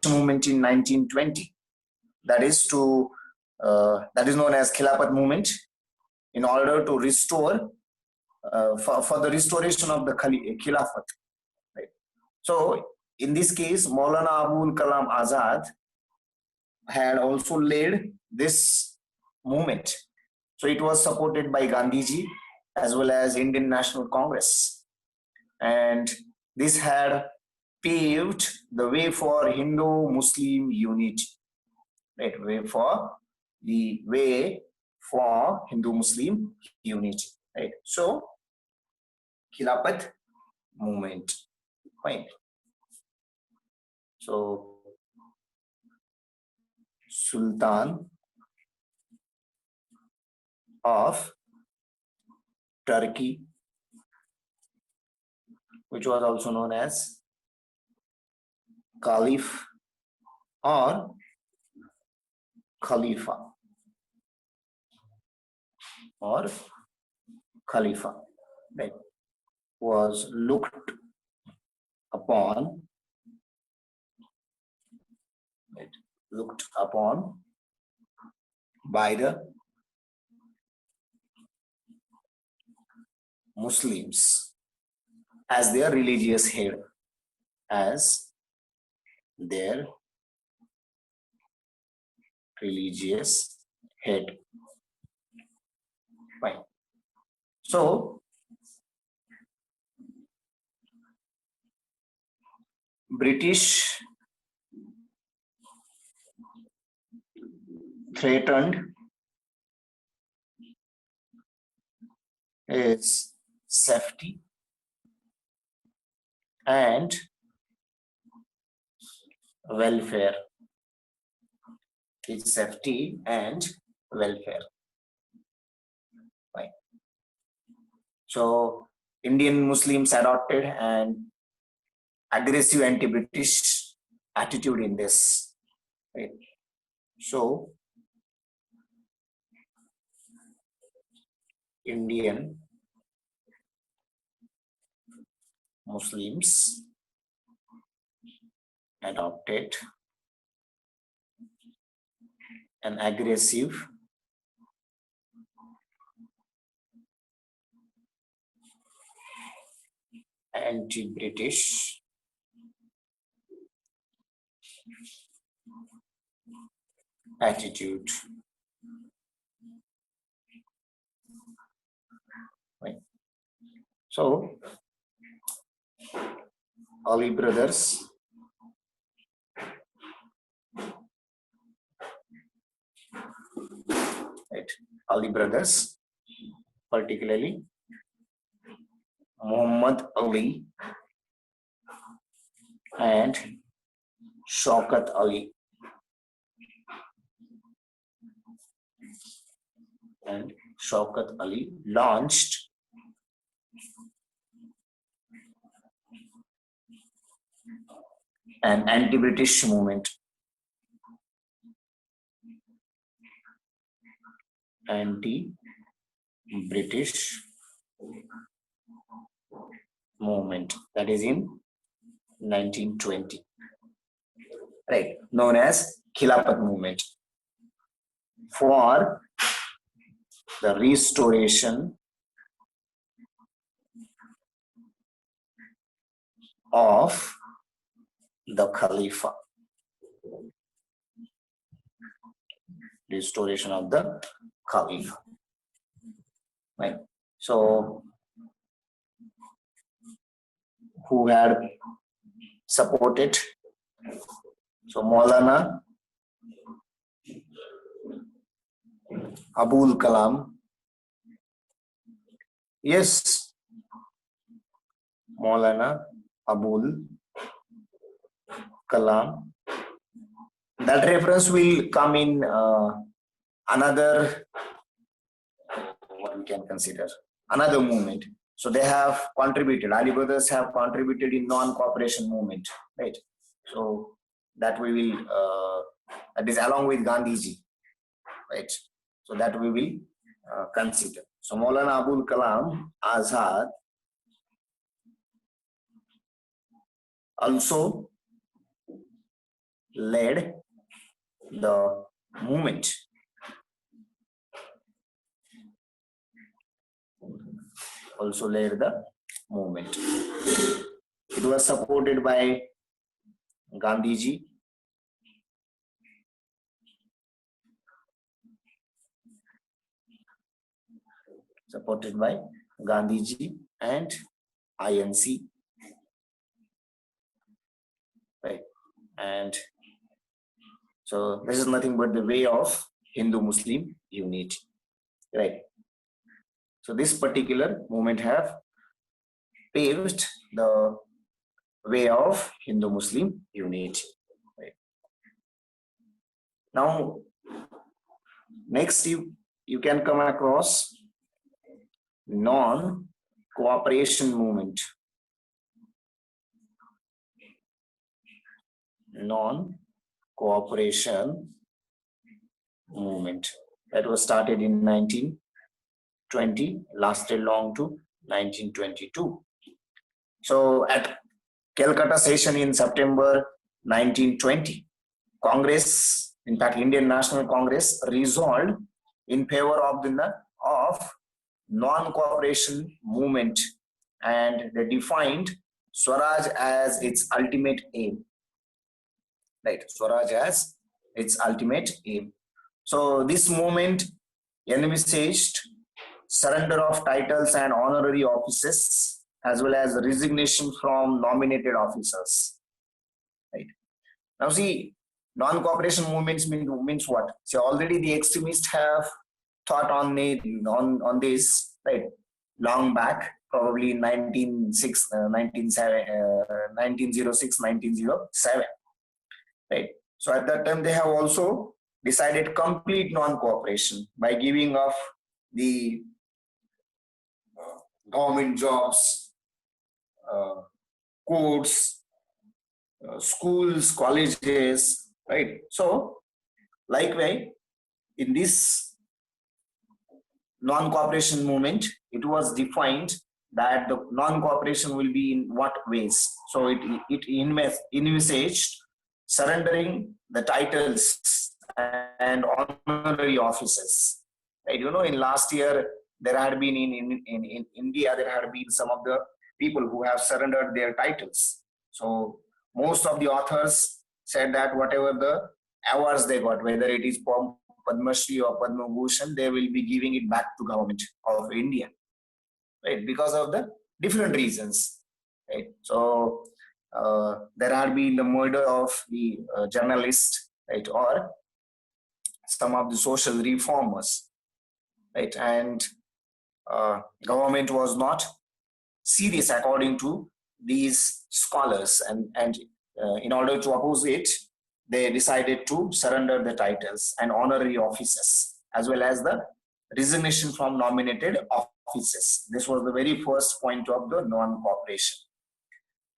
movement in 1920. That is known as Khilafat movement, in order to restore for the restoration of the Khilafat. Right. So in this case, Maulana Abul Kalam Azad had also led this movement. So it was supported by Gandhiji as well as Indian National Congress. And this had paved the way for Hindu-Muslim unity. Right, way for Hindu-Muslim unity. Right. So Khilafat movement. Fine. So Sultan of Turkey, which was also known as Caliph or Khalifa or Khalifa, right, was looked upon by the Muslims as their religious head, Fine. So British threatened his safety and welfare. Right. So Indian Muslims adopted an aggressive anti-British attitude in this. Right. So Indian Muslims adopted an aggressive anti-British attitude. Right. So Ali brothers particularly Muhammad Ali and Shaukat Ali launched an anti-British movement. That is in 1920, right, known as Khilafat movement, for the restoration of the Khalifa. Right. So who had supported? So Maulana Abul Kalam. Yes, Maulana Abul Kalam. That reference will come in another, what we can consider, another movement. So they have contributed, Ali brothers have contributed in non-cooperation movement, right? So that we will, that is along with Gandhiji, right? So that we will consider. So Maulana Abul Kalam Azad also led the movement. Also led the movement. It was supported by Gandhiji, and INC, right? And so this is nothing but the way of Hindu-Muslim unity, right? So this particular movement have paved the way of Hindu-Muslim unity, right? Now, next you can come across non-cooperation movement. Non-cooperation movement that was started in 1920, lasted long to 1922. So at Calcutta session in September 1920, Congress, in fact Indian National Congress, resolved in favor of the non-cooperation movement, and they defined Swaraj as its ultimate aim. Right, Swaraj as its ultimate aim. So this movement envisaged surrender of titles and honorary offices, as well as resignation from nominated officers. Right. Now see, non-cooperation movements means what? So already the extremists have thought on this, right, long back, probably in 1906, 1907. Right. So at that time, they have also decided complete non-cooperation by giving off the government jobs, courts, schools, colleges, right? So likewise, in this non-cooperation movement, it was defined that the non-cooperation will be in what ways. So it envisaged surrendering the titles and honorary offices. Right? You know, in last year, there had been in India, there had been some of the people who have surrendered their titles. So most of the authors said that whatever the awards they got, whether it is Padma Shri or Padma Bhushan, they will be giving it back to government of India, right? Because of the different reasons, right? So there had been the murder of the journalist, right, or some of the social reformers, right, and government was not serious according to these scholars, and in order to oppose it, they decided to surrender the titles and honorary offices, as well as the resignation from nominated offices. This was the very first point of the non-cooperation.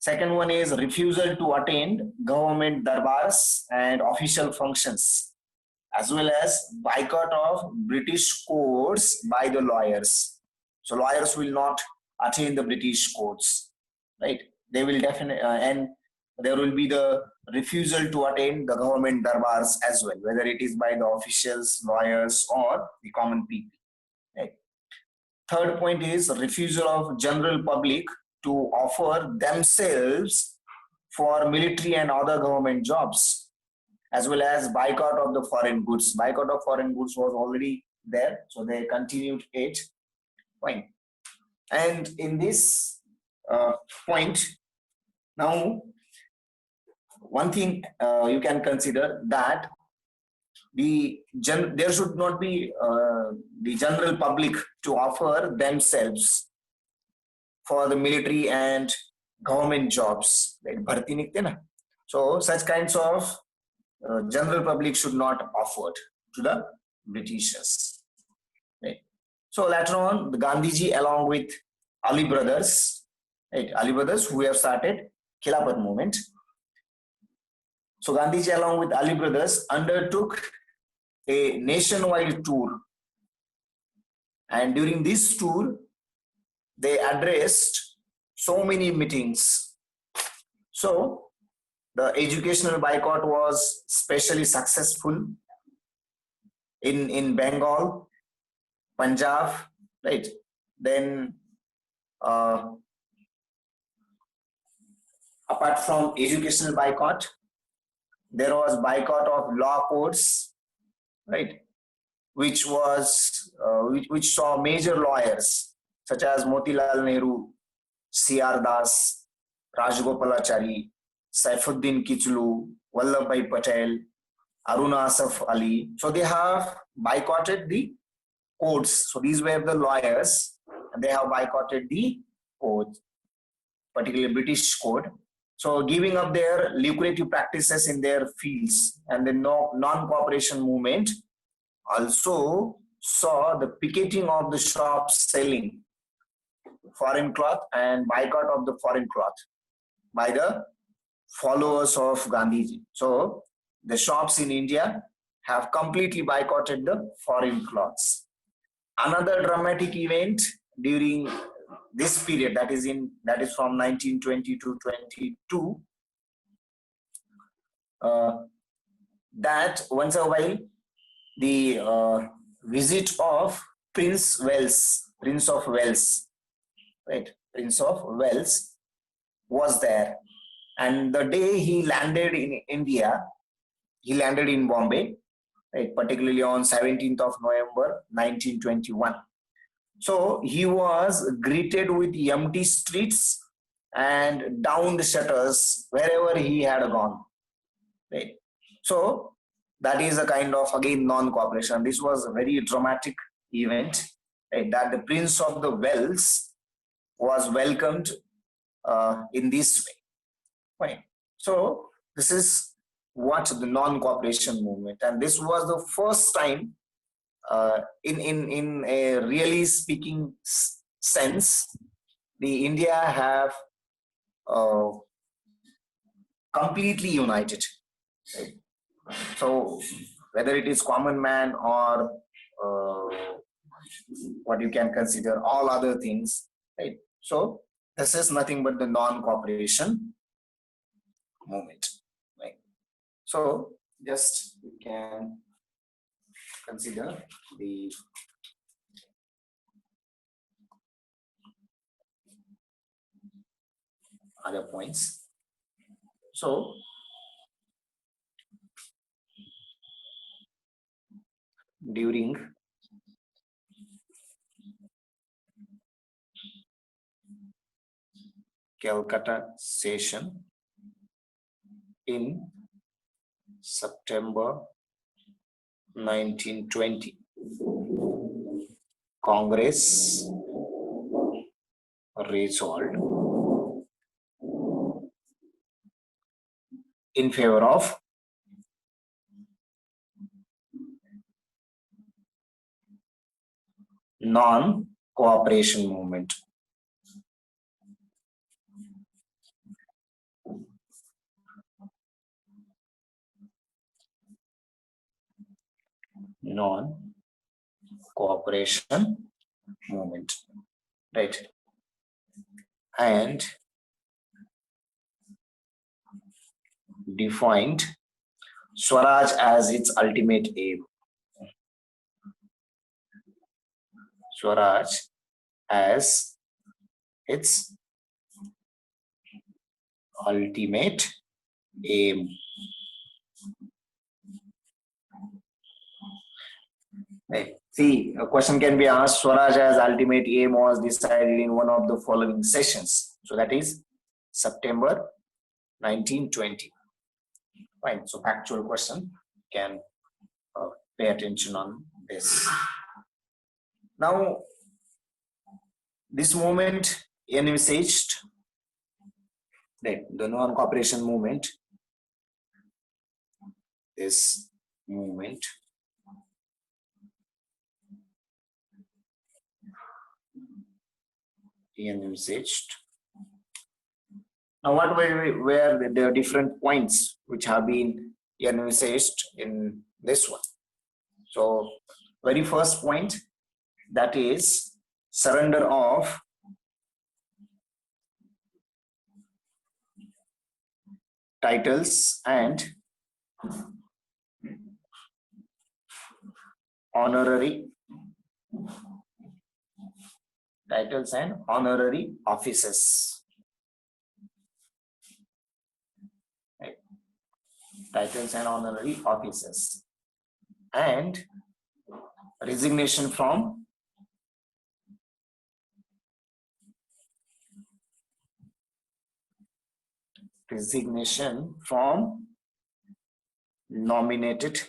Second one is refusal to attend government darbars and official functions, as well as boycott of British courts by the lawyers. So lawyers will not attend the British courts, right? They will definitely, and there will be the refusal to attend the government darbars as well, whether it is by the officials, lawyers, or the common people. Right? Third point is refusal of general public to offer themselves for military and other government jobs, as well as boycott of the foreign goods. Boycott of foreign goods was already there, so they continued it. Fine. And in this point, now one thing you can consider that there should not be the general public to offer themselves for the military and government jobs. So such kinds of general public should not offer to the Britishers. Right? So later on, the Gandhiji along with Ali brothers, right, Ali brothers who have started Khilafat movement. So Gandhiji along with Ali brothers undertook a nationwide tour, and during this tour they addressed so many meetings. So The educational boycott was especially successful in Bengal, Punjab, right? Then, apart from educational boycott, there was boycott of law courts, right? Which was which saw major lawyers such as Motilal Nehru, C.R. Das, Rajgopalachari, Saifuddin Kichlu, Vallabhbhai Patel, Aruna Asaf Ali. So they have boycotted the courts. So these were the lawyers, and they have boycotted the courts, particularly British code. So giving up their lucrative practices in their fields, and the non-cooperation movement also saw the picketing of the shops selling foreign cloth and boycott of the foreign cloth by the followers of Gandhiji. So the shops in India have completely boycotted the foreign cloths. Another dramatic event during this period, that is from 1920 to 22, that once a while the visit of Prince of Wales, right? Prince of Wales was there, and the day he landed in India, he landed in Bombay, right? Particularly on 17th of November 1921. So he was greeted with empty streets and downed shutters wherever he had gone, right? So that is a kind of, again, non-cooperation. This was a very dramatic event, right? That the Prince of the Wales was welcomed in this way, right? So this is what the non-cooperation movement, and this was the first time in a really speaking sense, the India have completely united, right? So whether it is common man or what you can consider all other things, right? So this is nothing but the non-cooperation movement, right? So just we can consider the other points. So during Calcutta session in September 1920, Congress resolved in favor of non-cooperation movement. Non-cooperation movement, right? And defined Swaraj as its ultimate aim. Swaraj as its ultimate aim. Right. See, a question can be asked, Swaraj as ultimate aim was decided in one of the following sessions. So that is September 1920. Fine. So actual question, can pay attention on this. Now, this movement envisaged, right, the non-cooperation movement, this movement envisaged. Now, what were the different points which have been envisaged in this one? So, very first point, that is surrender of titles and honorary offices. Right. Titles and honorary offices. And resignation from nominated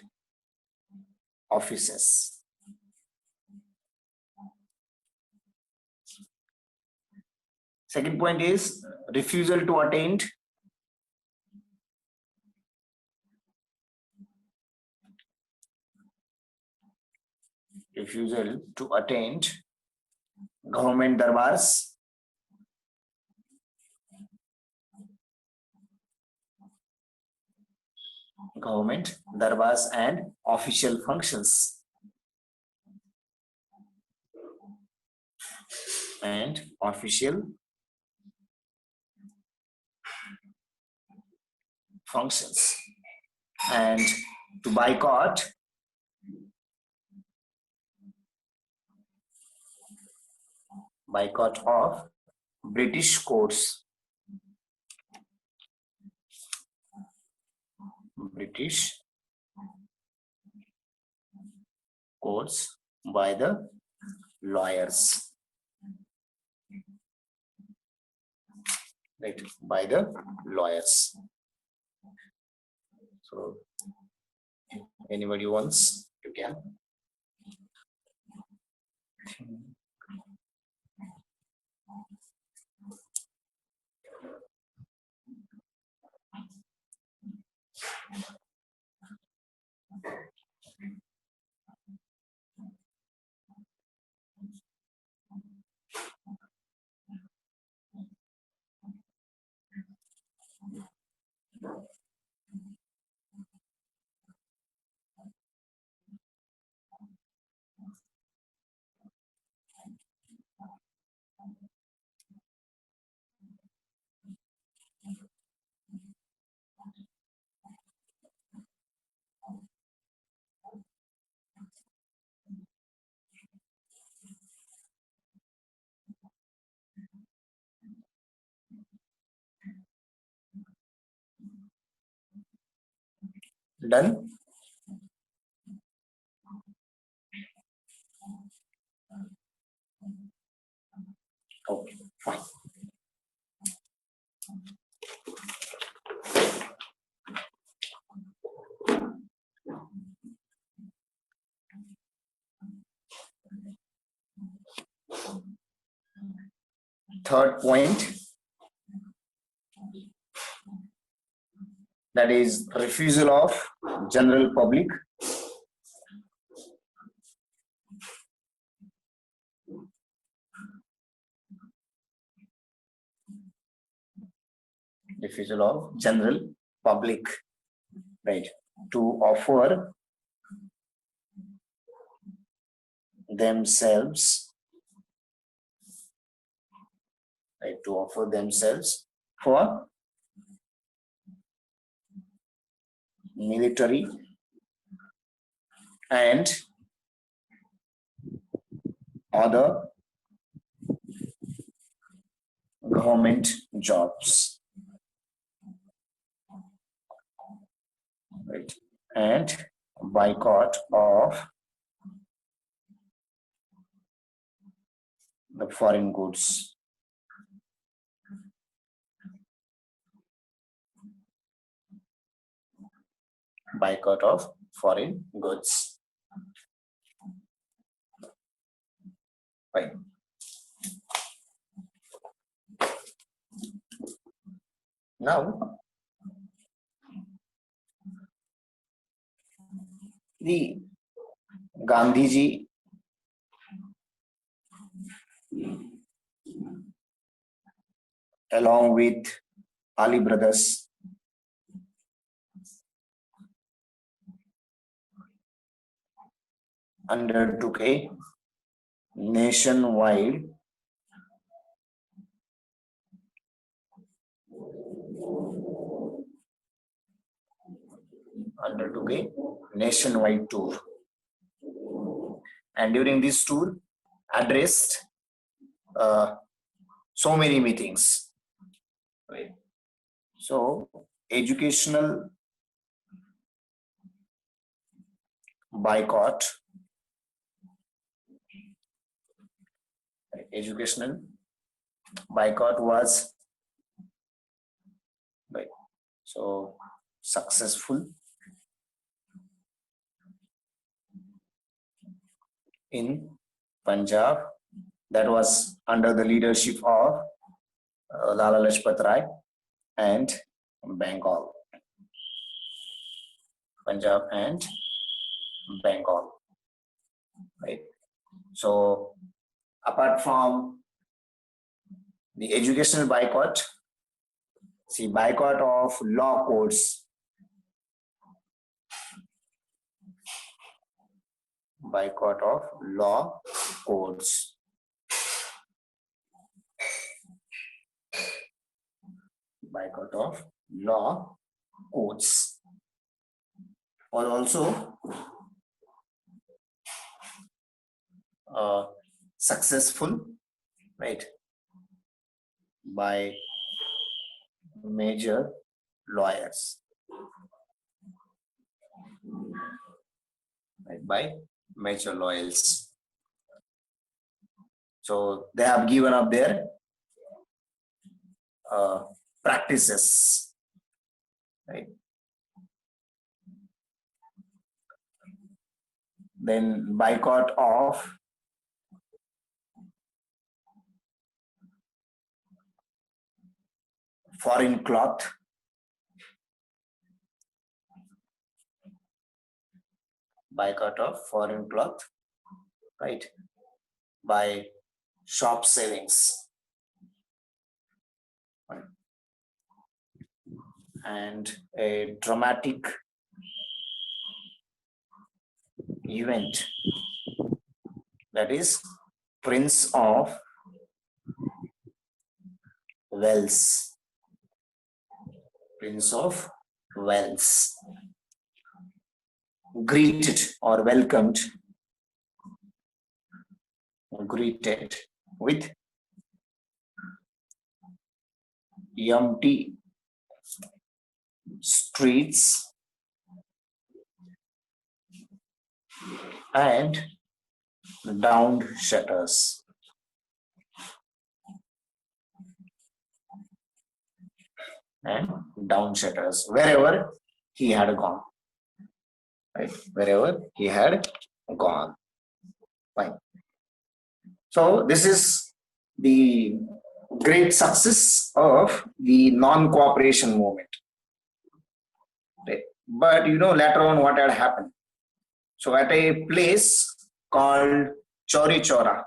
offices. Second point is refusal to attend government darbars, and official functions. And to boycott of British courts. By the lawyers. Right, by the lawyers. So, anybody wants, you can. Done? Okay, fine. Third point, that is refusal of general public right, to offer themselves for military and other government jobs, right, and boycott of the foreign goods. Boycott of foreign goods. Fine. Now, the Gandhiji along with Ali brothers undertook a nationwide undertook a nationwide tour, and during this tour addressed so many meetings, right? So educational boycott, educational boycott was, right, so successful in Punjab. That was under the leadership of Lala Lajpat Rai, and Bengal, Punjab and Bengal, right? So apart from the educational boycott, see, boycott of law courts, boycott of law courts, boycott of law courts was also successful, right, by major lawyers, right, by major lawyers. So they have given up their practices, right? Then boycott of foreign cloth, boycott of foreign cloth, right, by shop savings, right? And a dramatic event, that is Prince of Wales, Prince of Wales greeted or welcomed, greeted with empty streets and downed shutters. And down shutters wherever he had gone, right? Wherever he had gone. Fine. So this is the great success of the non-cooperation movement. Right? But you know later on what had happened. So at a place called Chauri Chaura,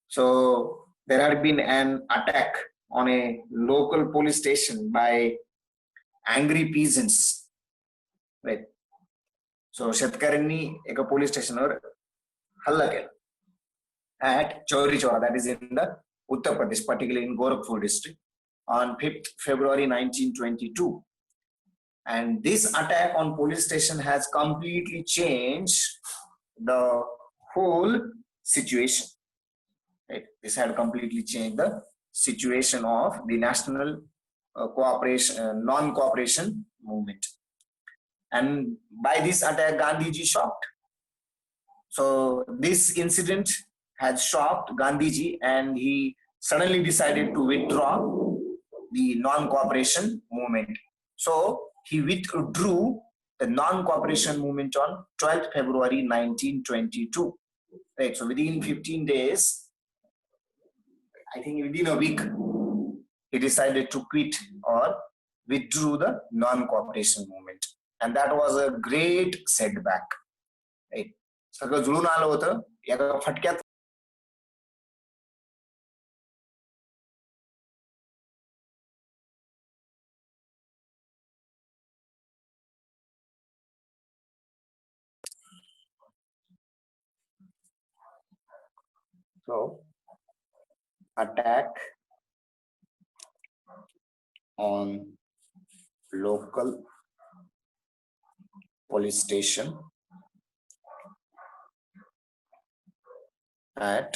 so there had been an attack on a local police station by angry peasants, right? So शेतकऱ्यांनी एका police station वर हल्ला केला at Chauri Chaura, that is in the Uttar Pradesh, particularly in Gorakhpur district, on 5th February 1922. And this attack on police station has completely changed the whole situation. Right? This had completely changed the situation of the national cooperation, non-cooperation movement. And by this attack, Gandhiji shocked. So this incident had shocked Gandhiji, and he suddenly decided to withdraw the non-cooperation movement. So he withdrew the non-cooperation movement on 12th February 1922. Right. So within 15 days, I think within a week, he decided to quit or withdrew the non-cooperation movement. And that was a great setback. Right. सगळं जुळून आलं होतं एका फटक्यात. So attack on local police station at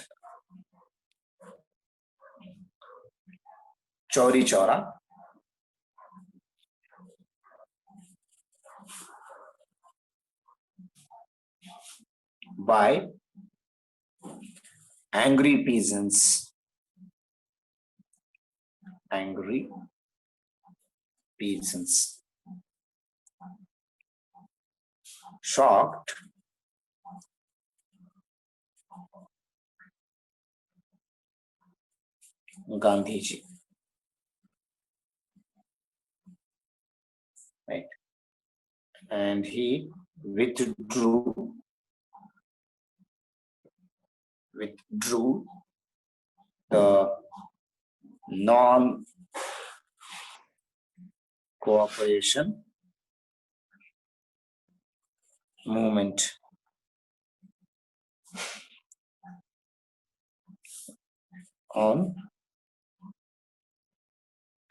Chauri Chaura by angry peasants. Angry peasants. Shocked Gandhiji. Right. And he withdrew the non-cooperation movement on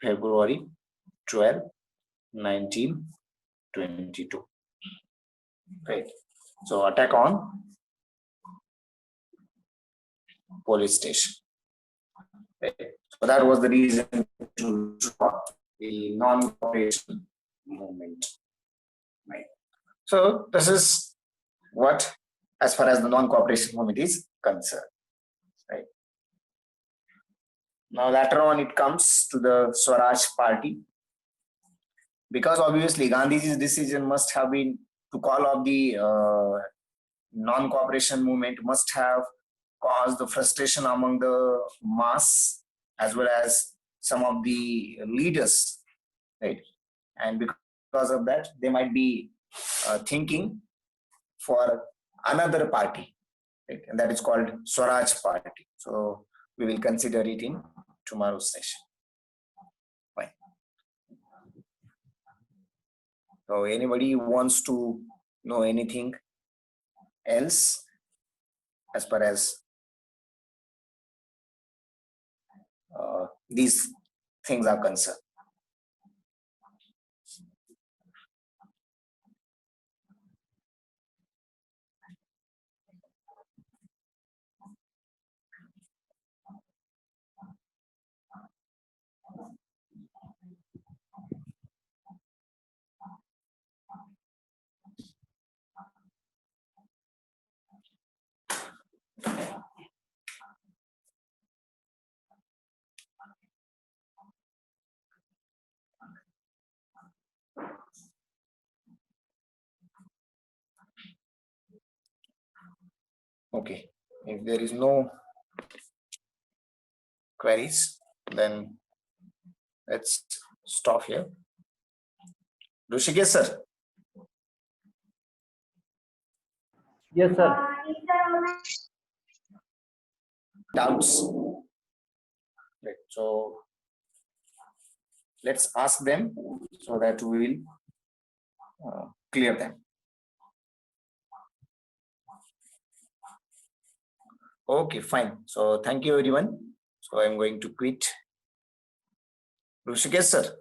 February 12, 1922. Right. So attack on police station. Right. So that was the reason to stop the non-cooperation movement. Right. So this is what, as far as the non-cooperation movement is concerned. Right. Now later on it comes to the Swaraj Party, because obviously Gandhiji's decision must have been to call off the non-cooperation movement, must have caused the frustration among the mass as well as some of the leaders, right? And because of that, they might be thinking for another party, right? And that is called Swaraj Party. So we will consider it in tomorrow's session. Fine. So anybody wants to know anything else as far as these things are concerned? Okay, if there is no queries, then let's stop here. Rishikesh sir. Yes, sir. Doubts? Right. So let's ask them so that we will clear them. Okay, fine. So thank you everyone. So I'm going to quit. Rishikesh sir.